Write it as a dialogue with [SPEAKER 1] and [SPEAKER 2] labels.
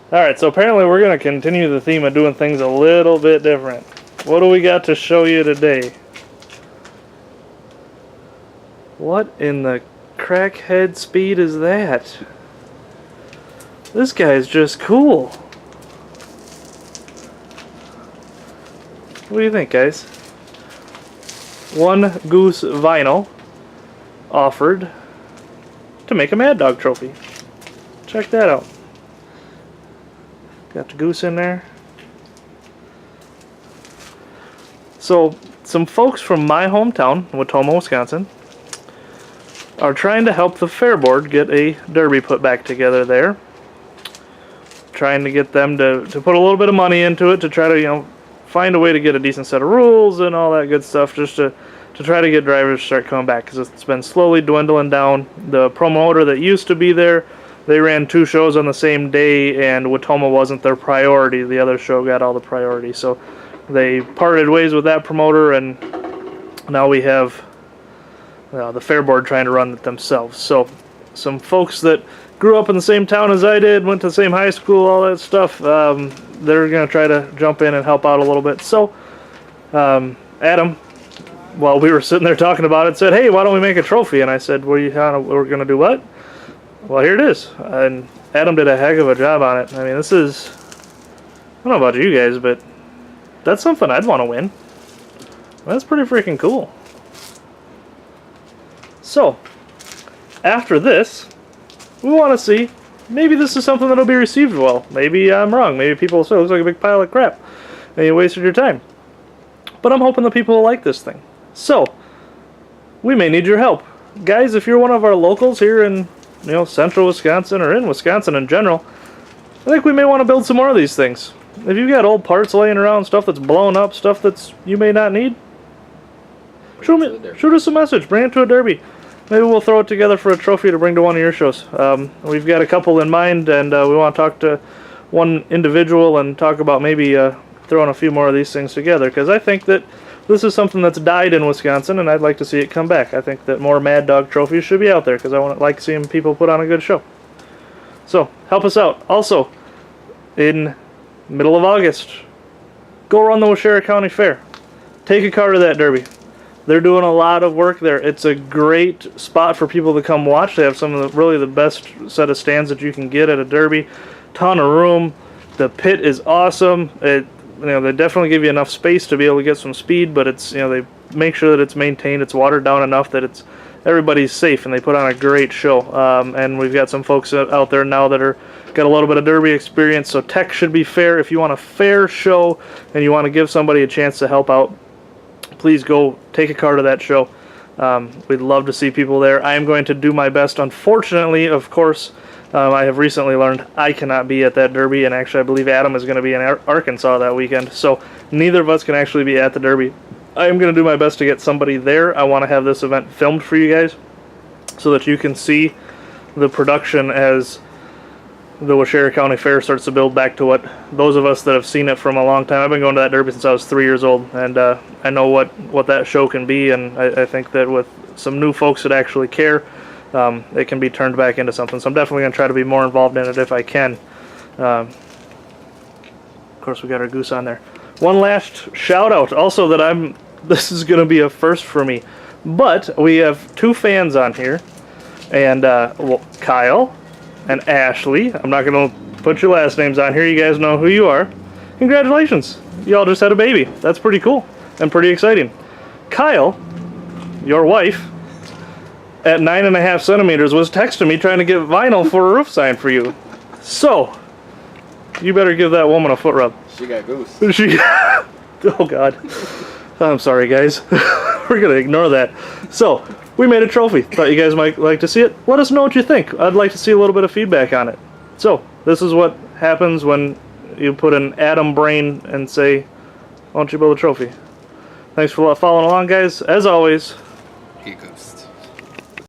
[SPEAKER 1] Alright, so apparently we're going to continue the theme of doing things a little bit different. What do we got to show you today? What in the crackhead speed is that? This guy's just cool. What do you think, guys? One Goose vinyl offered to make a Mad Dog trophy. Check that out. Got the Goose in there. So, some folks from my hometown, Wautoma, Wisconsin, are trying to help the Fair Board get a derby put back together there. Trying to get them to put a little bit of money into it to try to, find a way to get a decent set of rules and all that good stuff, just to try to get drivers to start coming back, because it's been slowly dwindling down. The promoter that used to be there, they ran 2 shows on the same day, and Wautoma wasn't their priority. The other show got all the priority, so they parted ways with that promoter, and now we have the Fair Board trying to run it themselves. So some folks that grew up in the same town as I did, went to the same high school, all that stuff, they're going to try to jump in and help out a little bit. So Adam, while we were sitting there talking about it, said, hey, why don't we make a trophy? And I said, we're going to do what? Well, here it is. And Adam did a heck of a job on it. I mean, this is, I don't know about you guys, but that's something I'd want to win. That's pretty freaking cool. So, after this, we want to see, maybe this is something that'll be received well. Maybe I'm wrong. Maybe people will say it looks like a big pile of crap and you wasted your time. But I'm hoping that people will like this thing. So, we may need your help. Guys, if you're one of our locals here in central Wisconsin or in Wisconsin in general, I think we may want to build some more of these things. If you've got old parts laying around, stuff that's blown up, stuff that's you may not need, shoot us a message. Bring it to a derby. Maybe we'll throw it together for a trophy to bring to one of your shows. We've got a couple in mind, and we want to talk to one individual and talk about maybe throwing a few more of these things together, because I think that this is something that's died in Wisconsin, and I'd like to see it come back. I think that more Mad Dog trophies should be out there, because I like seeing people put on a good show. So, help us out. Also, in middle of August, go run the Waushara County Fair. Take a car to that derby. They're doing a lot of work there. It's a great spot for people to come watch. They have some of really the best set of stands that you can get at a derby. Ton of room. The pit is awesome. They definitely give you enough space to be able to get some speed, but it's they make sure that it's maintained. It's watered down enough that everybody's safe, and they put on a great show. And we've got some folks out there now that got a little bit of derby experience, so tech should be fair. If you want a fair show and you want to give somebody a chance to help out, please go take a car to that show. We'd love to see people there. I am going to do my best. Unfortunately, of course, I have recently learned I cannot be at that derby, and actually I believe Adam is going to be in Arkansas that weekend, so neither of us can actually be at the derby. I am going to do my best to get somebody there. I want to have this event filmed for you guys so that you can see the production as the Waushara County Fair starts to build back to what those of us that have seen it from a long time. I've been going to that derby since I was 3 years old, and I know what that show can be, and I think that with some new folks that actually care, it can be turned back into something. So I'm definitely going to try to be more involved in it if I can. Of course, we got our Goose on there. One last shout out also that this is going to be a first for me, but we have 2 fans on here, and Kyle and Ashley. I'm not going to put your last names on here. You guys know who you are. Congratulations. You all just had a baby. That's pretty cool and pretty exciting. Kyle, your wife, at 9.5 centimeters, was texting me trying to get vinyl for a roof sign for you. So, you better give that woman a foot rub.
[SPEAKER 2] She got Goose.
[SPEAKER 1] Oh, God. I'm sorry, guys. We're going to ignore that. So, we made a trophy. Thought you guys might like to see it. Let us know what you think. I'd like to see a little bit of feedback on it. So, this is what happens when you put an Adam brain and say, why don't you build a trophy? Thanks for following along, guys. As always,
[SPEAKER 2] Goose.